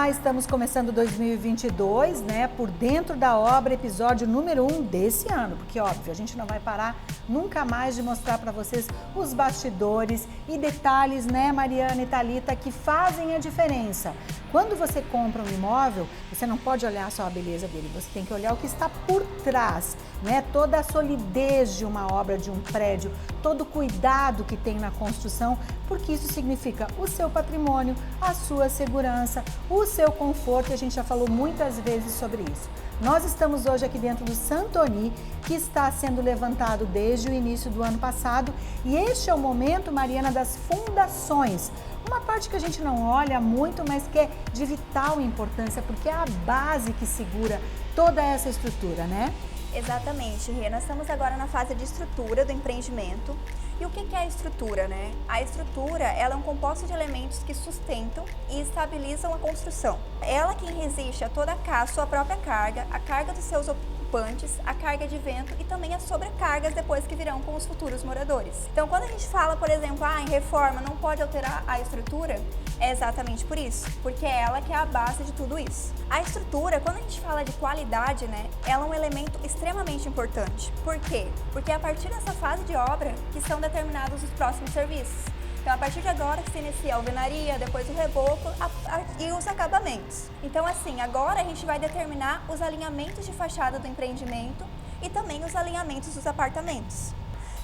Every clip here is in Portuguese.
Olá, estamos começando 2022, né, por dentro da obra, episódio número 1 desse ano, porque óbvio, a gente não vai parar nunca mais de mostrar para vocês os bastidores e detalhes, né, Mariana e Thalita, que fazem a diferença. Quando você compra um imóvel, você não pode olhar só a beleza dele, você tem que olhar o que está por trás, né, toda a solidez de uma obra, de um prédio, todo o cuidado que tem na construção, porque isso significa o seu patrimônio, a sua segurança, o seu conforto, e a gente já falou muitas vezes sobre isso. Nós estamos hoje aqui dentro do Santoni, que está sendo levantado desde o início do ano passado, e este é o momento, Mariana, das fundações. Uma parte que a gente não olha muito, mas que é de vital importância, porque é a base que segura toda essa estrutura, né? Exatamente, Rê. Nós estamos agora na fase de estrutura do empreendimento. E o que é a estrutura, né? A estrutura, ela é um composto de elementos que sustentam e estabilizam a construção. Ela quem resiste a toda a sua própria carga, a carga dos seus ocupantes, a carga de vento e também as sobrecargas depois que virão com os futuros moradores. Então, quando a gente fala, por exemplo, em reforma não pode alterar a estrutura, é exatamente por isso, porque é ela que é a base de tudo isso. A estrutura, quando a gente fala de qualidade, né, ela é um elemento extremamente importante. Por quê? Porque é a partir dessa fase de obra que são determinados os próximos serviços. Então, a partir de agora que se inicia a alvenaria, depois o reboco e os acabamentos. Então, assim, agora a gente vai determinar os alinhamentos de fachada do empreendimento e também os alinhamentos dos apartamentos.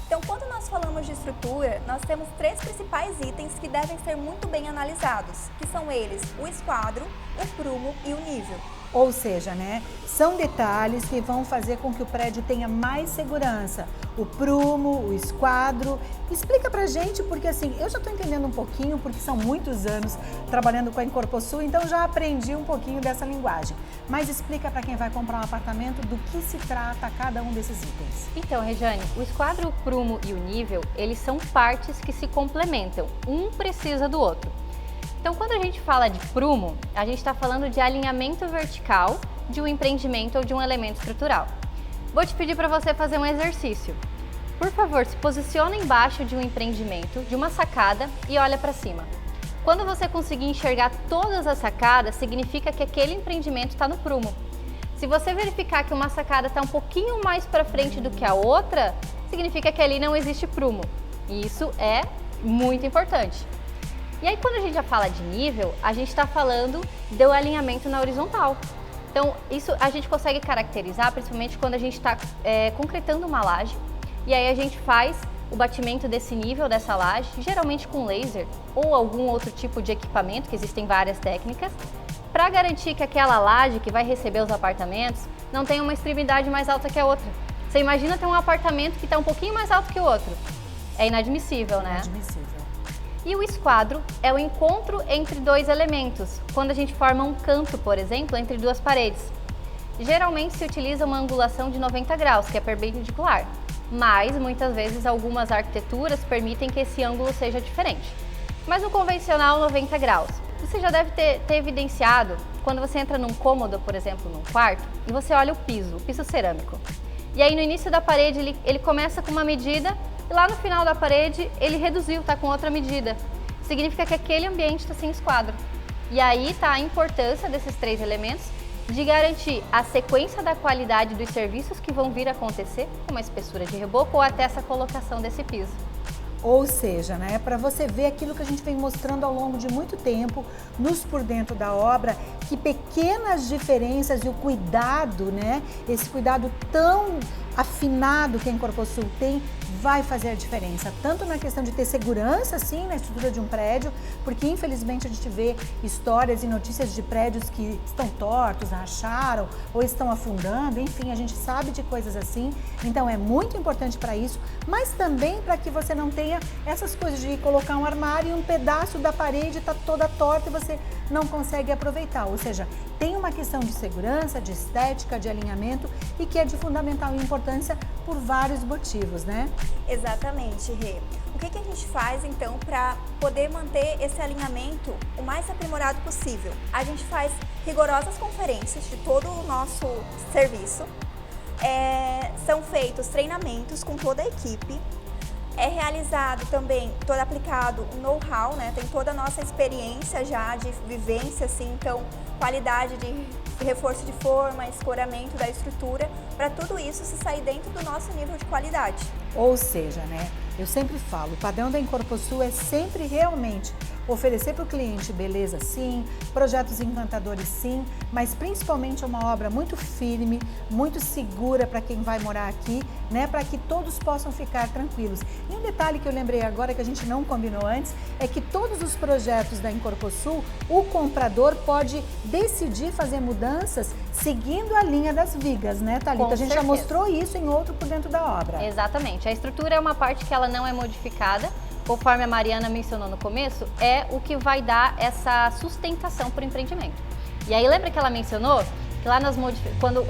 Então, quando nós falamos de estrutura, nós temos 3 principais itens que devem ser muito bem analisados, que são eles o esquadro, o prumo e o nível. Ou seja, né, são detalhes que vão fazer com que o prédio tenha mais segurança. O prumo, o esquadro. Explica pra gente, porque assim, eu já estou entendendo um pouquinho, porque são muitos anos trabalhando com a Incorposul, então já aprendi um pouquinho dessa linguagem. Mas explica para quem vai comprar um apartamento do que se trata cada um desses itens. Então, Rejane, o esquadro, o prumo e o nível, eles são partes que se complementam, um precisa do outro. Então, quando a gente fala de prumo, a gente está falando de alinhamento vertical de um empreendimento ou de um elemento estrutural. Vou te pedir para você fazer um exercício. Por favor, se posiciona embaixo de um empreendimento, de uma sacada e olha para cima. Quando você conseguir enxergar todas as sacadas, significa que aquele empreendimento está no prumo. Se você verificar que uma sacada está um pouquinho mais para frente do que a outra, significa que ali não existe prumo. E isso é muito importante. E aí, quando a gente já fala de nível, a gente está falando do alinhamento na horizontal. Então, isso a gente consegue caracterizar, principalmente quando a gente está concretando uma laje. E aí a gente faz o batimento desse nível, dessa laje, geralmente com laser ou algum outro tipo de equipamento, que existem várias técnicas, para garantir que aquela laje que vai receber os apartamentos não tenha uma extremidade mais alta que a outra. Você imagina ter um apartamento que está um pouquinho mais alto que o outro. É inadmissível, né? Inadmissível. E o esquadro é o encontro entre 2 elementos, quando a gente forma um canto, por exemplo, entre 2 paredes. Geralmente se utiliza uma angulação de 90 graus, que é perpendicular, mas muitas vezes algumas arquiteturas permitem que esse ângulo seja diferente. Mas no convencional, 90 graus. Você já deve ter evidenciado, quando você entra num cômodo, por exemplo, num quarto, e você olha o piso cerâmico. E aí no início da parede ele começa com uma medida, e lá no final da parede ele reduziu, está com outra medida. Significa que aquele ambiente está sem esquadro. E aí está a importância desses 3 elementos de garantir a sequência da qualidade dos serviços que vão vir a acontecer, como a espessura de reboco ou até essa colocação desse piso. Ou seja, né, para você ver aquilo que a gente vem mostrando ao longo de muito tempo, nos por dentro da obra, que pequenas diferenças e o cuidado, né, esse cuidado tão afinado que a Incorposul tem, vai fazer a diferença, tanto na questão de ter segurança, sim, na estrutura de um prédio, porque infelizmente a gente vê histórias e notícias de prédios que estão tortos, racharam ou estão afundando, enfim, a gente sabe de coisas assim, então é muito importante para isso, mas também para que você não tenha essas coisas de colocar um armário e um pedaço da parede está toda torta e você não consegue aproveitar, ou seja, tem uma questão de segurança, de estética, de alinhamento e que é de fundamental importância por vários motivos, né? Exatamente, Rê. O que a gente faz então para poder manter esse alinhamento o mais aprimorado possível? A gente faz rigorosas conferências de todo o nosso serviço, são feitos treinamentos com toda a equipe, é realizado também, todo aplicado o know-how, né? Tem toda a nossa experiência já de vivência, assim, então qualidade de reforço de forma, escoramento da estrutura, para tudo isso se sair dentro do nosso nível de qualidade. Ou seja, né, eu sempre falo, o padrão da Incorposul é sempre realmente oferecer para o cliente beleza sim, projetos encantadores sim, mas principalmente uma obra muito firme, muito segura para quem vai morar aqui, né, para que todos possam ficar tranquilos. E um detalhe que eu lembrei agora que a gente não combinou antes, é que todos os projetos da Incorposul, o comprador pode decidir fazer mudanças seguindo a linha das vigas, né, Thalita? A gente já mostrou isso em outro por dentro da obra. Exatamente. A estrutura é uma parte que ela não é modificada, conforme a Mariana mencionou no começo, é o que vai dar essa sustentação para o empreendimento. E aí lembra que ela mencionou que lá quando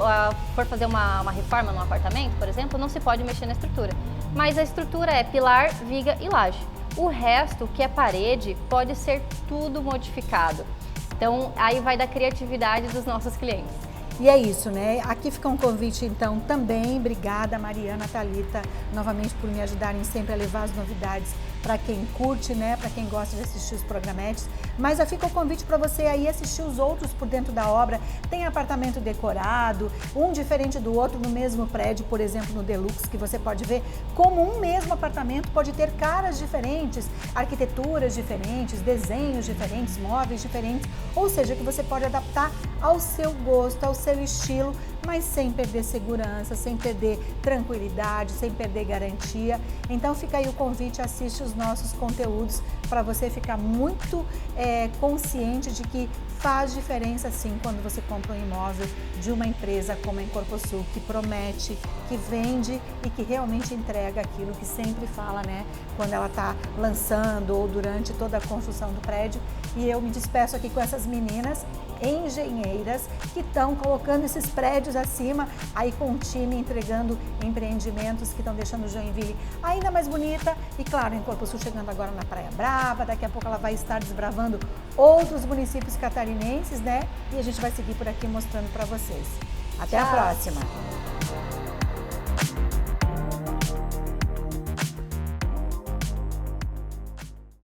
for fazer uma reforma num apartamento, por exemplo, não se pode mexer na estrutura. Mas a estrutura é pilar, viga e laje. O resto, que é parede, pode ser tudo modificado. Então aí vai da criatividade dos nossos clientes. E é isso, né? Aqui fica um convite, então, também. Obrigada, Mariana, Thalita, novamente por me ajudarem sempre a levar as novidades para quem curte, né? Para quem gosta de assistir os programetes. Mas já fica o convite para você aí assistir os outros por dentro da obra. Tem apartamento decorado, um diferente do outro no mesmo prédio, por exemplo, no Deluxe, que você pode ver como um mesmo apartamento pode ter caras diferentes, arquiteturas diferentes, desenhos diferentes, móveis diferentes. Ou seja, que você pode adaptar ao seu gosto, ao seu estilo, mas sem perder segurança, sem perder tranquilidade, sem perder garantia. Então fica aí o convite, assiste os nossos conteúdos para você ficar muito consciente de que faz diferença sim quando você compra um imóvel de uma empresa como a Incorposul, que promete, que vende e que realmente entrega aquilo que sempre fala, né? Quando ela está lançando ou durante toda a construção do prédio. E eu me despeço aqui com essas meninas engenheiras que estão colocando esses prédios acima, aí com o time entregando empreendimentos que estão deixando Joinville ainda mais bonita. E claro, a Incorposul chegando agora na Praia Brava, daqui a pouco ela vai estar desbravando outros municípios catarinenses, né? E a gente vai seguir por aqui mostrando para vocês. Até a próxima!